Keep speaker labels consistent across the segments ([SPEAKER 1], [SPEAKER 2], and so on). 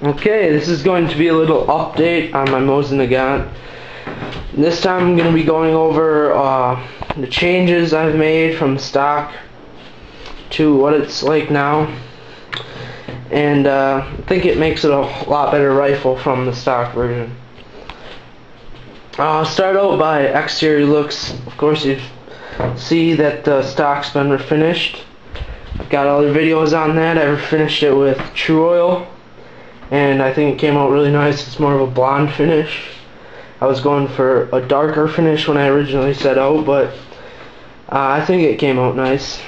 [SPEAKER 1] Okay, this is going to be a little update on my Mosin Nagant. This time I'm going to be going over the changes I've made from stock to what it's like now. And I think it makes it a lot better rifle from the stock version. I'll start out by exterior looks. Of course, you see that the stock's been refinished. I've got other videos on that. I refinished it with Recoil, and I think it came out really nice. It's more of a blonde finish. I was going for a darker finish when I originally set out, but I think it came out nice.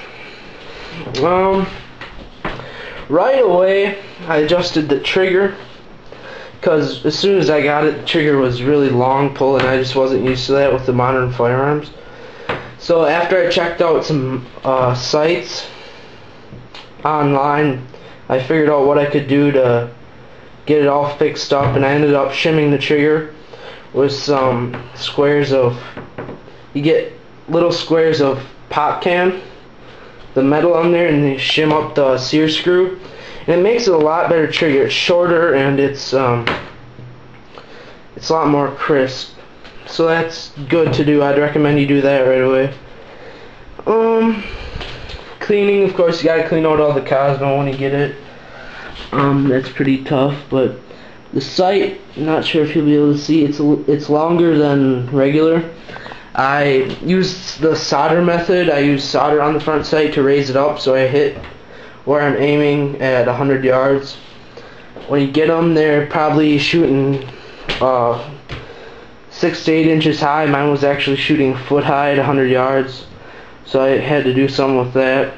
[SPEAKER 1] Right away I adjusted the trigger, because as soon as I got it, the trigger was really long pull, and I just wasn't used to that with the modern firearms. So after I checked out some sites online, I figured out what I could do to get it all fixed up, and I ended up shimming the trigger with some squares of, you get little squares of pop can, the metal on there, and you shim up the sear screw, and it makes it a lot better trigger. It's shorter, and it's a lot more crisp, so that's good to do. I'd recommend you do that right away. Cleaning, of course, you gotta clean out all the Cosmo when you get it. That's pretty tough, but the sight, I'm not sure if you'll be able to see, it's longer than regular. I used the solder method. I used solder on the front sight to raise it up so I hit where I'm aiming at 100 yards. When you get them, they're probably shooting 6 to 8 inches high. Mine was actually shooting foot high at 100 yards, so I had to do something with that.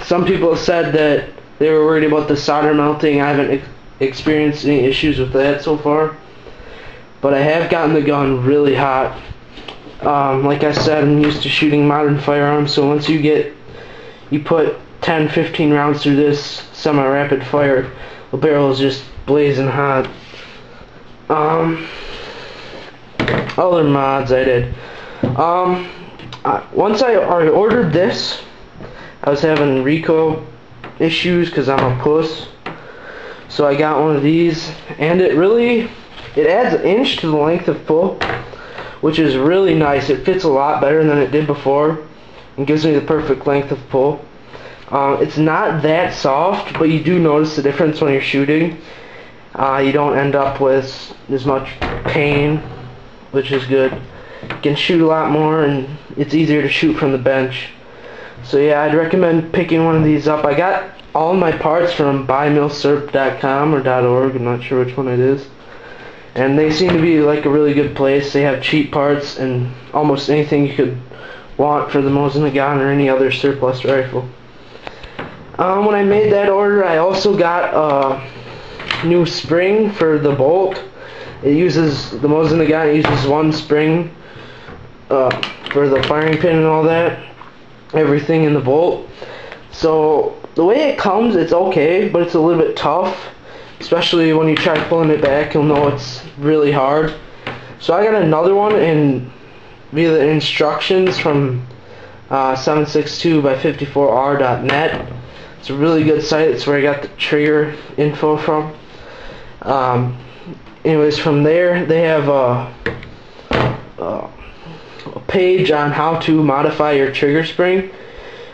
[SPEAKER 1] Some people said that they were worried about the solder melting. I haven't experienced any issues with that so far, but I have gotten the gun really hot. Like I said, I'm used to shooting modern firearms, so once you put 10-15 rounds through this semi-rapid fire, the barrel is just blazing hot. Other mods I did. Once I ordered this, I was having recoil issues because I'm a puss. So I got one of these, and it adds an inch to the length of pull, which is really nice. It fits a lot better than it did before and gives me the perfect length of pull. It's not that soft, but you do notice the difference when you're shooting. You don't end up with as much pain, which is good. You can shoot a lot more, and it's easier to shoot from the bench. So yeah, I'd recommend picking one of these up. I got all my parts from buymillserp.com or .org, I'm not sure which one it is. And they seem to be like a really good place. They have cheap parts and almost anything you could want for the Mosin Nagant or any other surplus rifle. When I made that order, I also got a new spring for the bolt. The Mosin Nagant uses one spring for the firing pin and all that, everything in the bolt. So the way it comes, it's okay, but it's a little bit tough, especially when you try pulling it back. You'll know it's really hard. So I got another one, and via the instructions from 762 by 54r.net. It's a really good site. It's where I got the trigger info from. Anyways, from there they have a page on how to modify your trigger spring.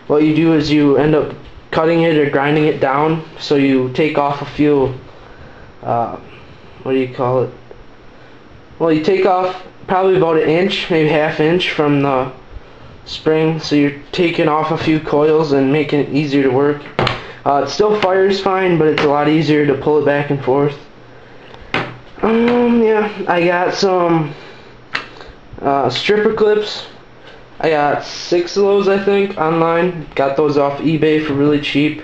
[SPEAKER 1] What you do is you end up cutting it or grinding it down, so you take off a few, what do you call it? Well, you take off probably about an inch, maybe half inch from the spring, so you're taking off a few coils and making it easier to work. It still fires fine, but it's a lot easier to pull it back and forth. Yeah, I got some stripper clips. I got 6 of those, I think, online. Got those off eBay for really cheap.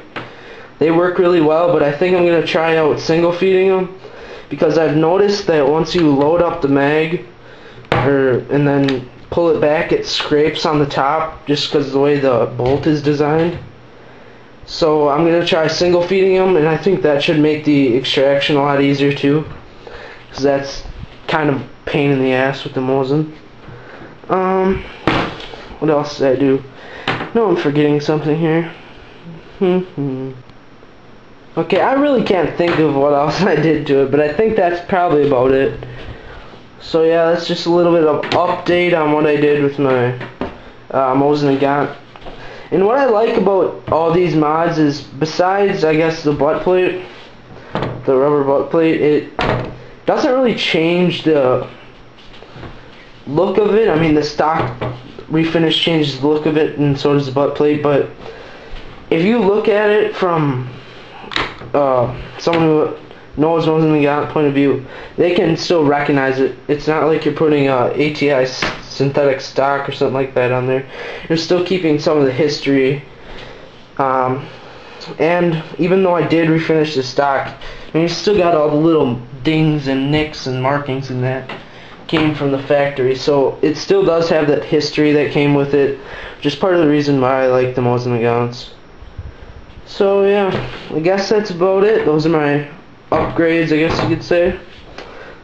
[SPEAKER 1] They work really well, but I think I'm going to try out single feeding them, because I've noticed that once you load up the mag and then pull it back, it scrapes on the top just because of the way the bolt is designed. So I'm going to try single feeding them, and I think that should make the extraction a lot easier too, because that's kind of pain in the ass with the Mosin. What else did I do? No, I'm forgetting something here. Okay, I really can't think of what else I did to it, but I think that's probably about it. So yeah, that's just a little bit of update on what I did with my Mosin Nagant. And what I like about all these mods is, besides, I guess, the butt plate, the rubber butt plate, it doesn't really change the look of it. I mean, the stock refinish changes the look of it, and so does the butt plate, but if you look at it from someone who knows Mosin Nagant point of view, they can still recognize it. It's not like you're putting ATI synthetic stock or something like that on there. You're still keeping some of the history. And even though I did refinish the stock, I mean, you still got all the little dings and nicks and markings and that came from the factory. So it still does have that history that came with it, which is part of the reason why I like the Mosin Nagants. So yeah, I guess that's about it. Those are my upgrades, I guess you could say. And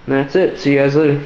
[SPEAKER 1] that's it. See you guys later.